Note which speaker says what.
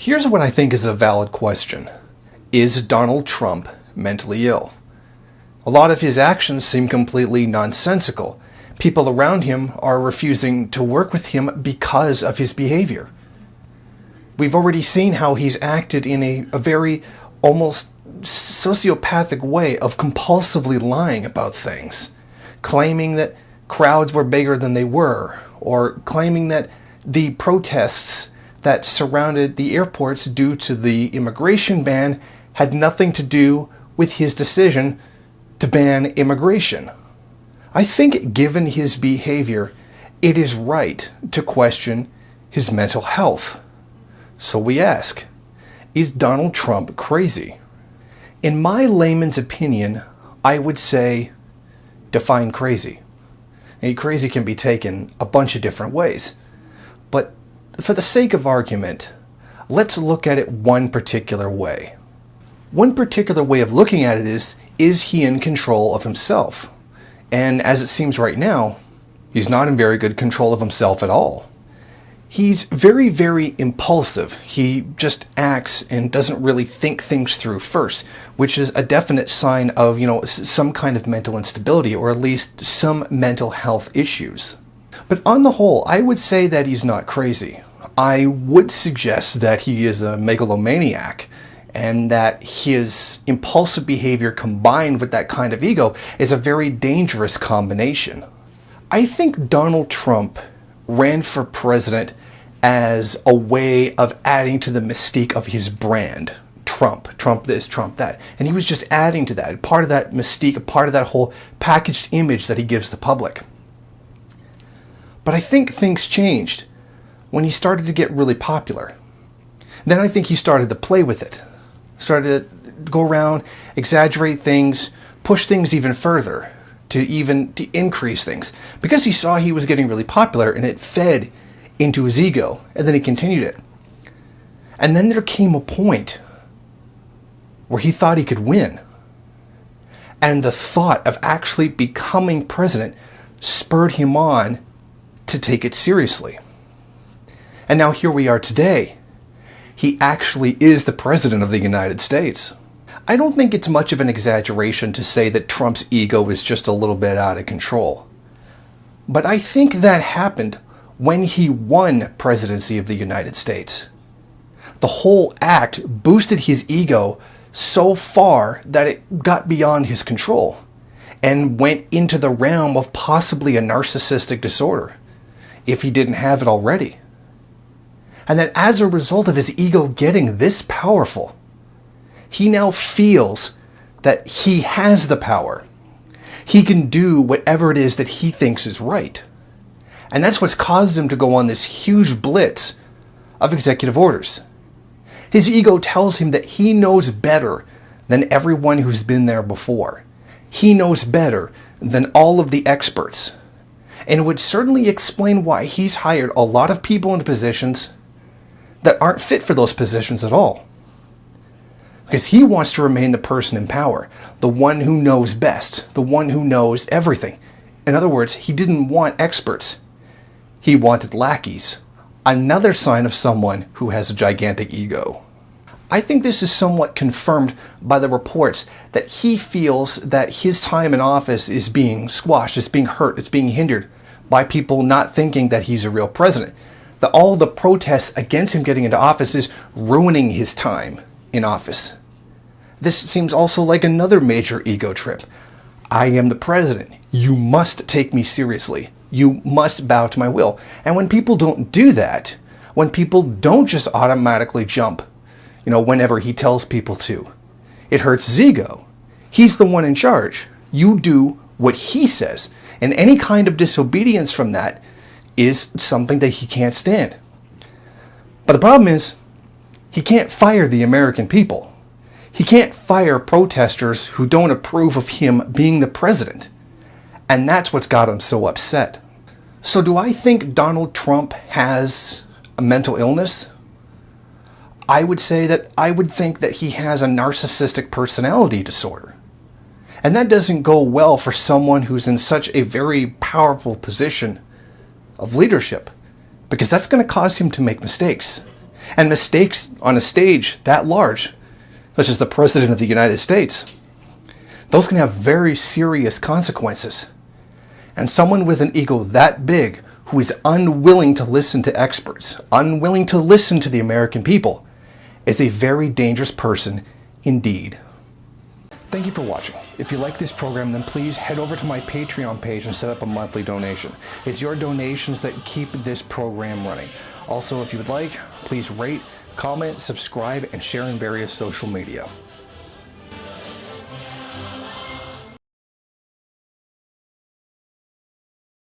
Speaker 1: Here's what I think is a valid question. Is Donald Trump mentally ill? A lot of his actions seem completely nonsensical. People around him are refusing to work with him because of his behavior. We've already seen how he's acted in a very almost sociopathic way of compulsively lying about things, claiming that crowds were bigger than they were, or claiming that the protests that surrounded the airports due to the immigration ban had nothing to do with his decision to ban immigration. I think given his behavior, it is right to question his mental health. So we ask, is Donald Trump crazy? In my layman's opinion, I would say, define crazy. And crazy can be taken a bunch of different ways. But for the sake of argument, let's look at it one particular way. One particular way of looking at it is he in control of himself? And as it seems right now, he's not in very good control of himself at all. He's very, very impulsive. He just acts and doesn't really think things through first, which is a definite sign of, some kind of mental instability, or at least some mental health issues. But on the whole, I would say that he's not crazy. I would suggest that he is a megalomaniac, and that his impulsive behavior combined with that kind of ego is a very dangerous combination. I think Donald Trump ran for president as a way of adding to the mystique of his brand. Trump this, Trump that. And he was just adding to that, part of that mystique, part of that whole packaged image that he gives the public. But I think things changed when he started to get really popular. Then I think he started to play with it. Started to go around, exaggerate things, push things even further, to increase things. Because he saw he was getting really popular and it fed into his ego, and then he continued it. And then there came a point where he thought he could win. And the thought of actually becoming president spurred him on to take it seriously. And now here we are today. He actually is the president of the United States. I don't think it's much of an exaggeration to say that Trump's ego is just a little bit out of control. But I think that happened when he won presidency of the United States. The whole act boosted his ego so far that it got beyond his control and went into the realm of possibly a narcissistic disorder, if he didn't have it already. And that as a result of his ego getting this powerful, he now feels that he has the power. He can do whatever it is that he thinks is right. And that's what's caused him to go on this huge blitz of executive orders. His ego tells him that he knows better than everyone who's been there before. He knows better than all of the experts. And it would certainly explain why he's hired a lot of people into positions that aren't fit for those positions at all. Because he wants to remain the person in power, the one who knows best, the one who knows everything. In other words, he didn't want experts. He wanted lackeys. Another sign of someone who has a gigantic ego. I think this is somewhat confirmed by the reports that he feels that his time in office is being squashed, it's being hurt, it's being hindered by people not thinking that he's a real president. That all the protests against him getting into office is ruining his time in office. This seems also like another major ego trip. I am the president. You must take me seriously. You must bow to my will. And when people don't do that, when people don't just automatically jump, whenever he tells people to, it hurts his ego. He's the one in charge. You do what he says. And any kind of disobedience from that is something that he can't stand. But the problem is, he can't fire the American people. He can't fire protesters who don't approve of him being the president. And that's what's got him so upset. So do I think Donald Trump has a mental illness? I would say that I would think that he has a narcissistic personality disorder. And that doesn't go well for someone who's in such a very powerful position of leadership, because that's going to cause him to make mistakes. And mistakes on a stage that large, such as the President of the United States, those can have very serious consequences. And someone with an ego that big who is unwilling to listen to experts, unwilling to listen to the American people, is a very dangerous person indeed. Thank you for watching. If you like this program, then please head over to my Patreon page and set up a monthly donation. It's your donations that keep this program running. Also, if you would like, please rate, comment, subscribe, and share in various social media.